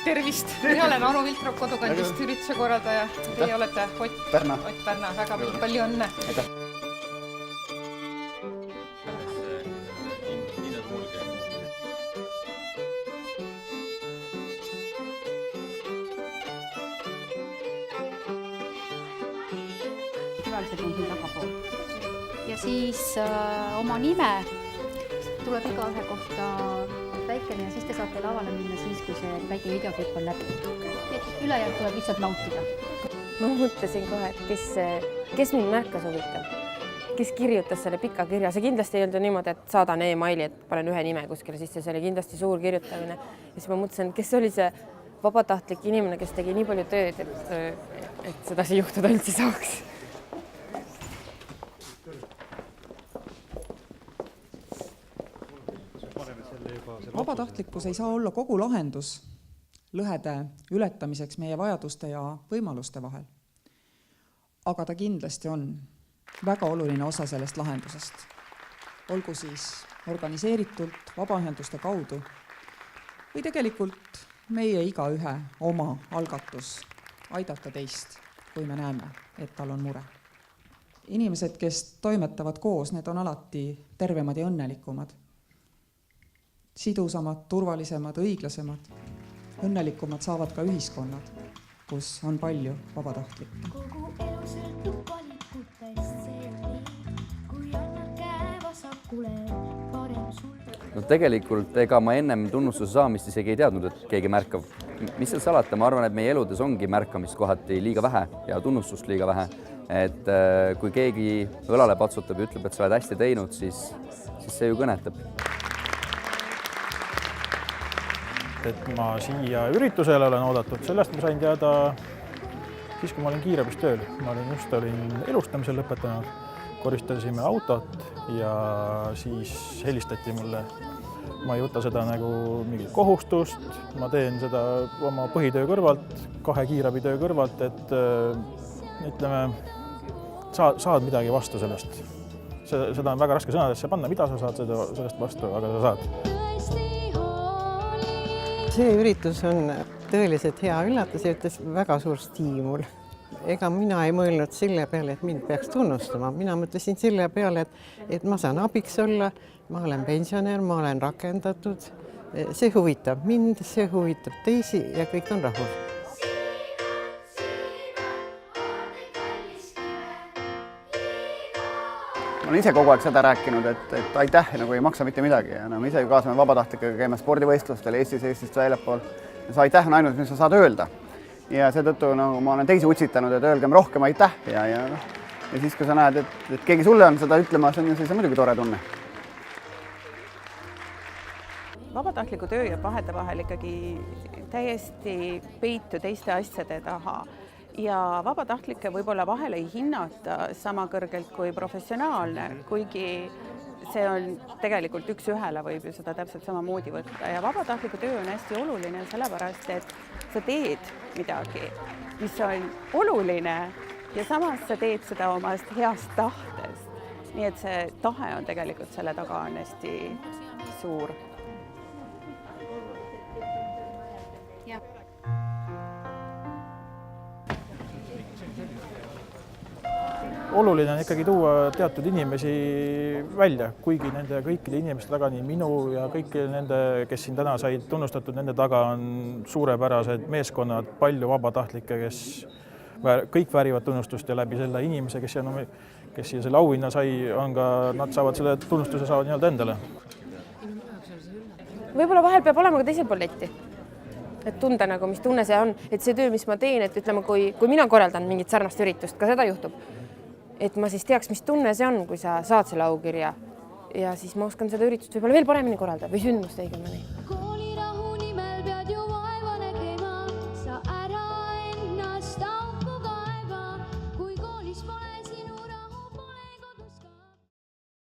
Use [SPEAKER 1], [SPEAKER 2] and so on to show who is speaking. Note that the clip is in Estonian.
[SPEAKER 1] Tervist! Mina olen Anu Viltrop Kodukandist ürituse korraldaja. Teie olete Ott Pärna. Väga palju õnne.
[SPEAKER 2] Külalised on siin tagapool. Ja siis oma nime tuleb iga ühe kohta väikene ja siis te saate lavale minna siis, kui see väike videoklipp on läbi. Ülejärg tuleb lihtsalt nautida.
[SPEAKER 3] Ma mõtlesin kohe, et kes mind märkas huvitab, kes kirjutas selle pika kirja. See kindlasti ei olnud niimoodi, et saadan e-maili, et panen ühe nime kuskile sisse. See oli kindlasti suur kirjutamine. Ja siis ma mõtlesin, kes oli see vabatahtlik inimene, kes tegi nii palju tööd, et sedasi juhtuda üldse saaks.
[SPEAKER 4] Vabatahtlikkus ei saa olla kogu lahendus lõhede ületamiseks meie vajaduste ja võimaluste vahel. Aga ta kindlasti on väga oluline osa sellest lahendusest. Olgu siis organiseeritult, vabaühenduste kaudu või tegelikult meie igaühe oma algatus aidata teist, kui me näeme, et tal on mure. Inimesed, kes toimetavad koos, need on alati tervemad ja õnnelikumad. Sidusamad, turvalisemad, õiglasemad, õnnelikumad saavad ka ühiskonnad, kus on palju vabatahtlikke.
[SPEAKER 5] Kogu elu sõltub valikutest, see on nii, kui annad käe vasakule, parem sul.
[SPEAKER 6] No tegelikult ega ma ennem tunnustuse saamist isegi ei teadnud, et keegi märkab. Mis seal salata, ma arvan, et meie eludes ongi märkamist kohati liiga vähe ja tunnustust liiga vähe. Et kui keegi õlale patsutab ja ütleb, et sa oled hästi teinud, siis see ju kõnetab.
[SPEAKER 7] Et ma siia üritusele olen oodatud, sellest ma sain teada siis, kui ma olin kiirabis tööl. Ma olin elustamisel lõpetanud, koristasime autot ja siis helistati mulle. Ma ei võta seda nagu mingit kohustust, ma teen seda oma põhitöö kõrvalt, 2 kiirabitöö kõrvalt, et ütleme, saad midagi vastu sellest. Seda on väga raske sõnadesse panna, mida sa saad sellest vastu, aga sa saad.
[SPEAKER 8] See üritus on tõeliselt hea üllatus ja ütles väga suur stiimul. Ega mina ei mõelnud selle peale, et mind peaks tunnustama. Mina mõtlesin selle peale, et ma saan abiks olla, ma olen pensionär, ma olen rakendatud. See huvitab mind, see huvitab teisi ja kõik on rahul.
[SPEAKER 9] Ma olen ise kogu aeg seda rääkinud, et aitäh nagu ei maksa mitte midagi. Ja me ise ju kaasame vabatahtlikega käime spordivõistlustel Eestist väljapool. Ja see aitäh on ainult, mis sa saad öelda. Ja seetõttu nagu ma olen teisi utsitanud, et öelgem rohkem aitäh. Ja siis, kui sa näed, et keegi sulle on seda ütlema, siis on muidugi tore tunne.
[SPEAKER 10] Vabatahtliku töö ja vahetevahel ikkagi täiesti peitu teiste asjade taha. Ja vabatahtlikke võib-olla vahel ei hinnata sama kõrgelt kui professionaalne, kuigi see on tegelikult üks ühele võib ju seda täpselt samamoodi võtta. Ja vabatahtliku töö on hästi oluline sellepärast, et sa teed midagi, mis on oluline ja samas sa teed seda omast heast tahtest. Nii et see tahe on tegelikult selle taga on hästi suur.
[SPEAKER 7] Oluline on ikkagi tuua teatud inimesi välja, kuigi nende kõikide inimeste taga, nii minu ja kõiki nende, kes siin täna said tunnustatud, nende taga on suurepärased meeskonnad, palju vabatahtlikke, kes kõik väärivad tunnustust ja läbi selle inimese, kes siia selle auhinna sai, nad saavad selle tunnustuse saavad nii-öelda endale.
[SPEAKER 3] Võib-olla vahel peab olema ka teisel pool letti. Et tunda nagu, mis tunne see on, et see töö, mis ma teen, et ütleme, kui mina korraldan mingit sarnast üritust, ka seda juhtub. Et ma siis teaks, mis tunne see on, kui sa saad selle aukirja ja siis ma oskan seda üritust võib-olla veel paremini korraldada või sündmust õigemini.
[SPEAKER 5] Koolirahu nimel pead ju vaja.